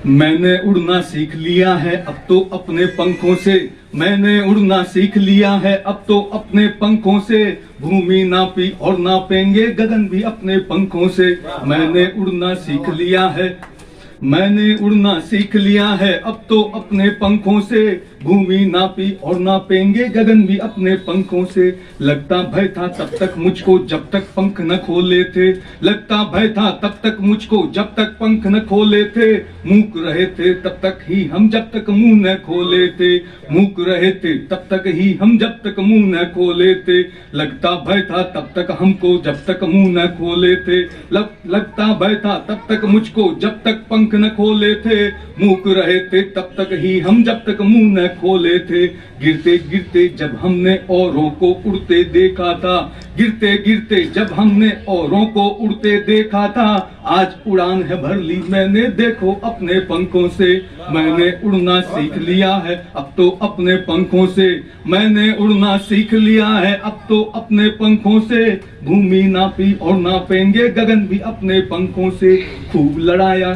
मैंने उड़ना सीख लिया है अब तो अपने पंखों से। मैंने उड़ना सीख लिया है अब तो अपने पंखों से। भूमि नापी और नापेंगे गगन भी अपने पंखों से। मैंने उड़ना सीख लिया है, मैंने उड़ना सीख लिया है अब तो अपने पंखों से। भूमि नापी और नापेंगे गगन भी अपने पंखों से। लगता भय था तब तक मुझको जब तक पंख न खोले थे। लगता भय था तब तक मुझको जब तक पंख न खोले थे। मूक रहे थे तब तक ही हम जब तक मुंह न खोले थे। मूक रहे थे तब तक ही हम जब तक मुंह न खोले थे। लगता भय था तब तक हमको जब तक मुंह न खोले थे। लगता भय था तब तक मुझको जब तक पंख न खोले थे। मूक रहे थे तब तक ही हम जब तक मुंह न खोले थे। गिरते गिरते जब हमने औरों को उड़ते देखा था। गिरते गिरते जब हमने औरों को उड़ते देखा था। आज उड़ान है भर ली मैंने देखो अपने पंखों से। मैंने उड़ना सीख लिया है अब तो अपने पंखों से। मैंने उड़ना सीख लिया है अब तो अपने पंखों से। भूमि नापी और नापेंगे गगन भी अपने पंखों से। खूब लड़ाया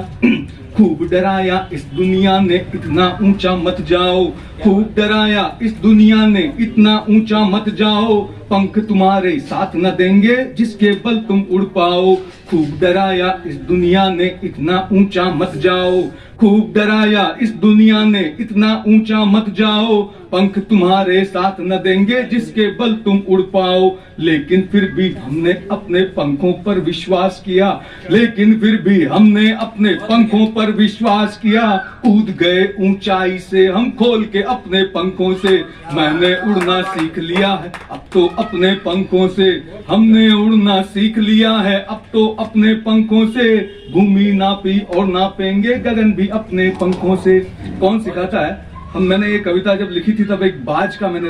खूब डराया इस दुनिया ने इतना ऊंचा मत जाओ। खूब डराया इस दुनिया ने इतना ऊंचा मत जाओ। पंख तुम्हारे साथ न देंगे जिसके बल तुम उड़ पाओ। खूब डराया इस दुनिया ने इतना ऊंचा मत जाओ। खूब डराया इस दुनिया ने इतना ऊंचा मत जाओ। पंख तुम्हारे साथ न देंगे जिसके बल तुम उड़ पाओ। लेकिन फिर भी हमने अपने पंखों पर विश्वास किया। लेकिन फिर भी हमने अपने पंखों पर विश्वास किया। कूद गए ऊंचाई से हम खोल के अपने पंखों से। मैंने उड़ना सीख लिया है अब तो अपने पंखों से। हमने उड़ना सीख लिया है अब तो अपने पंखों से। भूमि नापी और नापेंगे गगन भी अपने पंखों से। कौन सिखाता है? मैंने ये कविता जब लिखी थी तब एक बाज का मैंने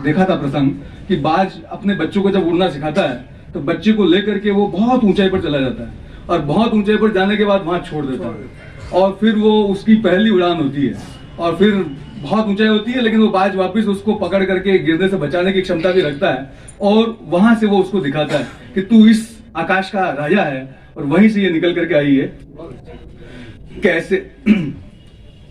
देखा था प्रसंग कि बाज अपने बच्चों को जब उड़ना सिखाता है तो बच्चे को लेकर के वो बहुत ऊंचाई पर चला जाता है और बहुत ऊंचाई पर जाने के बाद वहां छोड़ देता है और फिर वो उसकी पहली उड़ान होती है और फिर बहुत ऊंचाई होती है लेकिन वो बाज वापस उसको पकड़ करके गिरने से बचाने की क्षमता भी रखता है और वहां से वो उसको दिखाता है कि तू इस आकाश का राजा है और वहीं से ये निकल करके आई है। कैसे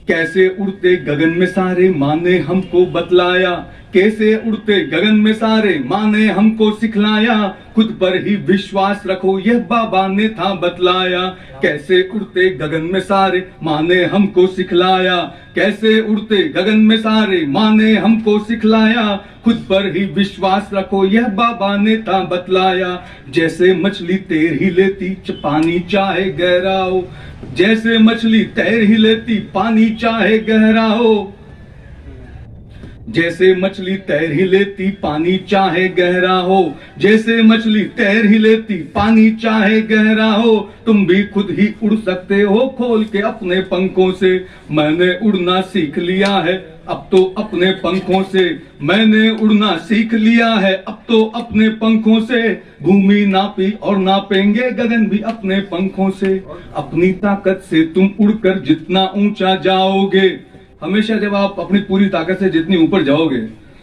कैसे उड़ते गगन में सारे माँ ने हमको बतलाया। कैसे उड़ते गगन में सारे माँ ने हमको सिखलाया। खुद पर ही विश्वास रखो यह बाबा ने था बतलाया। कैसे उड़ते गगन में सारे माँ ने हमको सिखलाया। कैसे उड़ते गगन में सारे माँ ने हमको सिखलाया। खुद पर ही विश्वास रखो यह बाबा ने था बतलाया। जैसे मछली तैर ही लेती पानी चाहे गहरा हो। जैसे मछली तैर ही लेती पानी चाहे गहरा हो। जैसे मछली तैर ही लेती पानी चाहे गहरा हो। जैसे मछली तैर ही लेती पानी चाहे गहरा हो। तुम भी खुद ही उड़ सकते हो खोल के अपने पंखों से। मैंने उड़ना सीख लिया है अब तो अपने पंखों से। मैंने उड़ना सीख लिया है अब तो अपने पंखों से। भूमि नापी और नापेंगे गगन भी अपने पंखों से। अपनी ताकत से तुम उड़कर जितना ऊंचा जाओगे। हमेशा जब आप अपनी पूरी ताकत से जितनी ऊपर जाओगे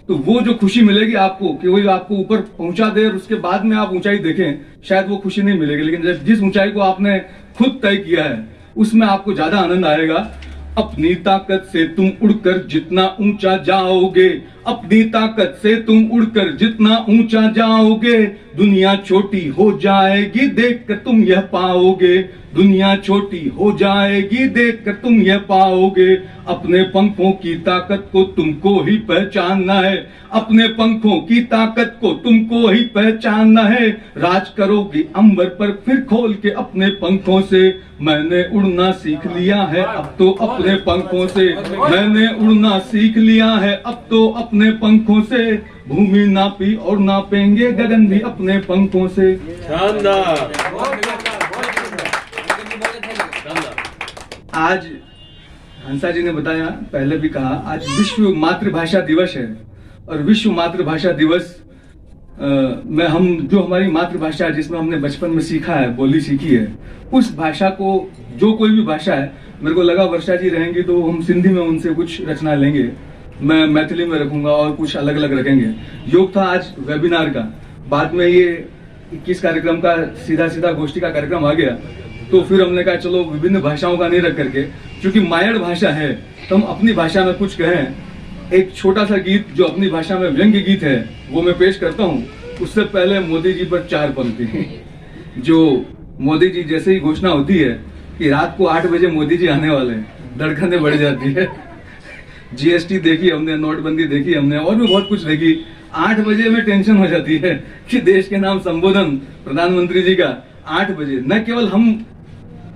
तो वो जो खुशी मिलेगी आपको कि वो आपको ऊपर पहुंचा दे और उसके बाद में आप ऊंचाई देखें शायद वो खुशी नहीं मिलेगी। लेकिन जब जिस ऊंचाई को आपने खुद तय किया है उसमें आपको ज्यादा आनंद आएगा। अपनी ताकत से तुम उड़कर जितना ऊंचा जाओगे। अपनी ताकत से तुम उड़कर जितना ऊंचा जाओगे। दुनिया छोटी हो जाएगी देखकर तुम यह पाओगे। दुनिया छोटी हो जाएगी देखकर तुम यह पाओगे। अपने पंखों की ताकत को तुमको ही पहचानना है। अपने पंखों की ताकत को तुमको ही पहचानना है। राज करोगे अंबर पर फिर खोल के अपने पंखों से। मैंने उड़ना सीख लिया है अब तो अपने पंखों से। मैंने उड़ना सीख लिया है अब तो अपने पंखों से। भूमि नापी और नापेंगे गगन भी अपने पंखों से। शानदार। आज हंसा जी ने बताया, पहले भी कहा, आज विश्व मातृभाषा दिवस है और विश्व मातृभाषा दिवस में हम जो हमारी मातृभाषा है जिसमें हमने बचपन में सीखा है, बोली सीखी है, उस भाषा को जो कोई भी भाषा है, मेरे को लगा वर्षा जी रहेंगी तो हम सिंधी में उनसे कुछ रचना लेंगे, मैं मैथिली में रखूंगा और कुछ अलग अलग रखेंगे। योग था आज वेबिनार का, बाद में ये 21 कार्यक्रम का सीधा सीधा गोष्ठी का कार्यक्रम आ गया। तो फिर हमने कहा चलो विभिन्न भाषाओं का नहीं रख करके, क्योंकि मायड़ भाषा है तो हम अपनी भाषा में कुछ कहें। एक छोटा सा गीत जो अपनी भाषा में व्यंग्य गीत है वो मैं पेश करता हूँ। उससे पहले मोदी जी पर 4 पंक्ति। जो मोदी जी जैसे ही घोषणा होती है कि रात को 8 बजे मोदी जी आने वाले हैं, धड़कनें बढ़ जाती है। जीएसटी देखी हमने, नोटबंदी देखी हमने, और भी बहुत कुछ देखी। 8 बजे में टेंशन हो जाती है कि देश के नाम संबोधन प्रधानमंत्री जी का 8 बजे। न केवल हम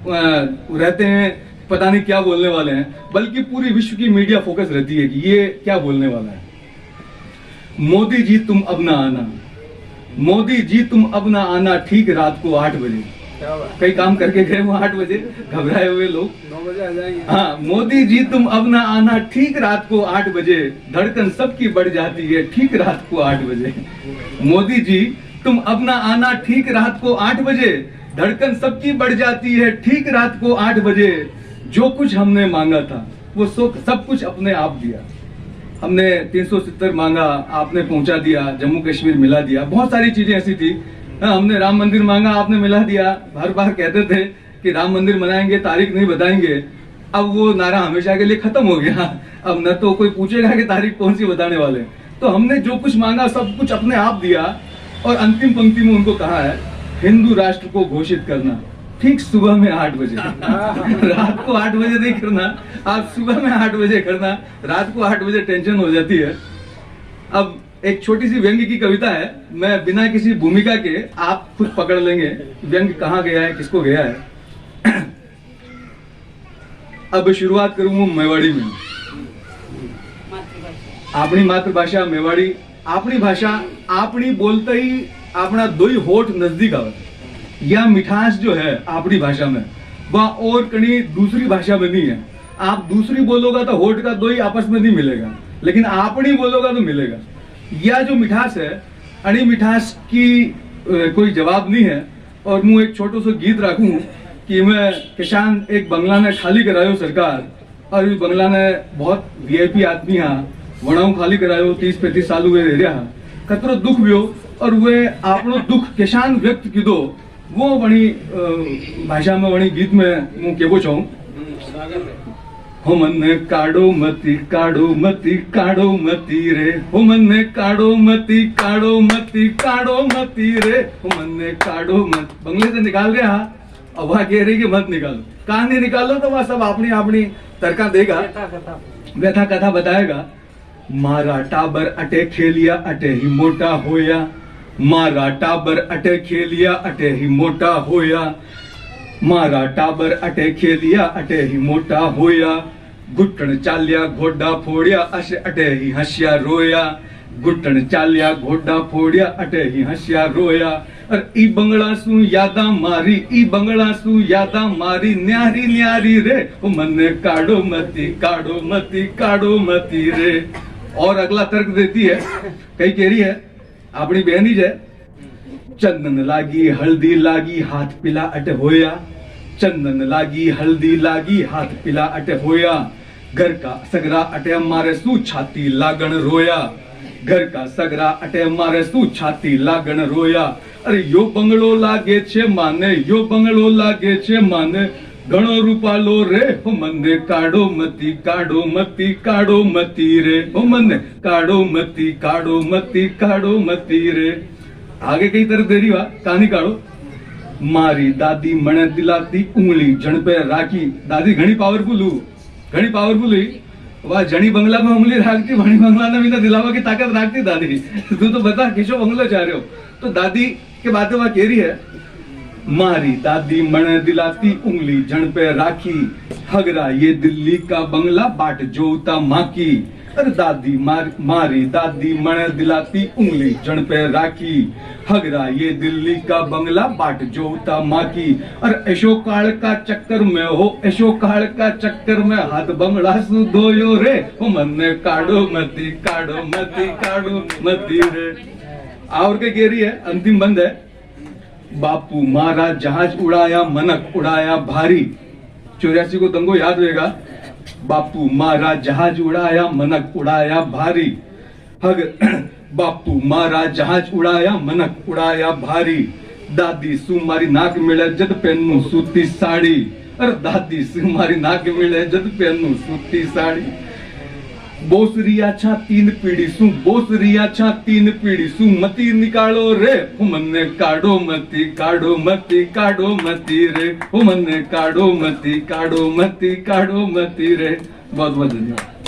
रहते हैं पता नहीं क्या बोलने वाले हैं, बल्कि पूरी विश्व की मीडिया फोकस रहती है कि ये क्या बोलने वाला है। मोदी जी तुम अब ना आना, मोदी जी तुम अब ना आना, ठीक रात को 8 बजे। कई काम करके गए वो 8 बजे, घबराए हुए लोग 9 बजे आ जाएंगे। हाँ, मोदी जी तुम अब ना आना, ठीक रात को 8 बजे, धड़कन सबकी बढ़ जाती है, ठीक रात को 8 बजे। मोदी जी तुम अब ना आना, ठीक रात को 8 बजे, धड़कन सबकी बढ़ जाती है, ठीक रात को 8 बजे। जो कुछ हमने मांगा था वो सब कुछ अपने आप दिया। हमने 370 मांगा, आपने पहुंचा दिया, जम्मू कश्मीर मिला दिया, बहुत सारी चीजें ऐसी थी। हमने राम मंदिर मांगा, आपने मिला दिया। हर बार कहते थे कि राम मंदिर बनाएंगे, तारीख नहीं बताएंगे। अब वो नारा हमेशा के लिए खत्म हो गया। अब न तो कोई पूछेगा कि तारीख कौन सी बताने वाले। तो हमने जो कुछ मांगा सब कुछ अपने आप दिया। और अंतिम पंक्ति में उनको कहा है हिंदू राष्ट्र को घोषित करना ठीक सुबह में 8 बजे। रात को 8 बजे नहीं करना, आप सुबह में 8 बजे करना। रात को 8 बजे टेंशन हो जाती है। अब एक छोटी सी व्यंग्य की कविता है, मैं बिना किसी भूमिका के, आप खुद पकड़ लेंगे व्यंग्य कहाँ गया है, किसको गया है। अब शुरुआत करूं मेवाड़ी में। अपनी मातृभाषा मेवाड़ी, अपनी भाषा अपनी बोलते ही अपना दो ही होठ नजदीक आवे। यह मिठास जो है अपनी भाषा में वह और कहीं दूसरी भाषा में नहीं है। आप दूसरी बोलोगा तो होठ का दो ही आपस में नहीं मिलेगा, लेकिन अपनी बोलोगा तो मिलेगा। यह जो मिठास है, अड़ी मिठास की कोई जवाब नहीं है। और मैं एक छोटो सो गीत रखूं कि मैं किसान एक बंगला ने खाली करायो सरकार, और इस बंगला ने बहुत वीआईपी आदमी हाँ वणाऊ खाली करायो, 30-35 साल हुए रह रहा, कतरो दुख वियो, और वे आपनो दुख किसान व्यक्त कीधो वो वणी भाषा में, वणी गीत में मैं केवो चाहूं। हो मन्ने काढ़ो मती काढ़ो मती काढ़ो मती रे, हो मन्ने काढ़ो मती काढ़ो मती काढ़ो मती रे, हो मन्ने काढ़ो मत। बंगले से निकाल रहा, अब वह कह रही कि मत निकालो। कहां नहीं निकालो तो वह सब अपनी अपनी तर्का देगा, व्यथा कथा बताएगा। मारा टाबर अटे खेलिया अटे ही मोटा होया, मारा टाबर अटे खेलिया अटे ही मोटा होया, मारा टाबर अटे खेलिया अटे ही मोटा होया, घुटन चालिया घोड़ा फोड़िया अश अटे ही हंसिया रोया, घुटन चालिया घोड़ा फोड़िया अटे ही हंसिया रोया। और ई बंगला सू यादा मारी, ई बंगला सू यादा मारी, न्यारी न्यारी रे, ओ मन्ने काढ़ो मती काढ़ो मती काढ़ो मती रे। और अगला तर्क देती है, कई कह रही है अपनी बहनी है, चंदन लागी हल्दी लागी हाथ पिला अटे होया, चंदन लागी हल्दी लागी हाथ पिला अटे होया, घर का सगरा अटे मारे सू छाती लागण रोया, घर का सगरा अटे मारे सू छाती लागण रोया। अरे यो बंगलो लागे छे माने, यो बंगलो लागे छे माने, घणो रूपालो रे, हो मन्ने काढ़ो मती काढ़ो मती काढ़ो मती रे, हो मन्ने काढ़ो मती काढ़ो मती काढ़ो मती रे। आगे कई तरह देरी वा कहानी काढ़ो। मारी दादी मने दिलाती उंगली जण पे राखी। दादी घणी पावरफुल हूँ, घणी पावरफुल हुई। वह जणी बंगला में उंगली राखती, भणी बंगला ने भी ना दिलावा की ताकत राखती दादी। तू तो बता किसो बंगलो चाह रहे हो। तो दादी के बातें वह कह रही है, मारी दादी मने दिलाती उंगली जण पे राखी, हगरा ये दिल्ली का बंगला बाट जोता माँ की। अरे दादी मारी दादी मने दिलाती उंगली जण पे राखी, हगरा ये दिल्ली का बंगला बाट जोता माँ की। और ऐशो काल का चक्कर में हो, ऐशो काल का चक्कर में हाथ बंगला सु धोयो रे, हो मन्ने काढ़ो मती काढ़ो मती काढ़ो मती रे। और क्या कह रही है, अंतिम बंद है, बापू मारा जहाज उड़ाया मनक उड़ाया भारी। 84 को दंगो याद होगा। बापू मारा जहाज उड़ाया मनक उड़ाया भारी, हग बापू मारा जहाज उड़ाया मनक उड़ाया भारी, दादी सू मारी नाक मिले जद पहनू सूती साड़ी, अरे दादी सू मारी नाक मिले जद पहनू सूती साड़ी। बोसरिया छा 3 पीढ़ी सू, बोसरिया छा 3 पीढ़ी सू, मती निकालो रे मन्ने काढ़ो मती, काढ़ो मती, काढ़ो मती रे मन्ने काढ़ो मती, काढ़ो मती, काढ़ो मती रे। बहुत बहुत धन्यवाद।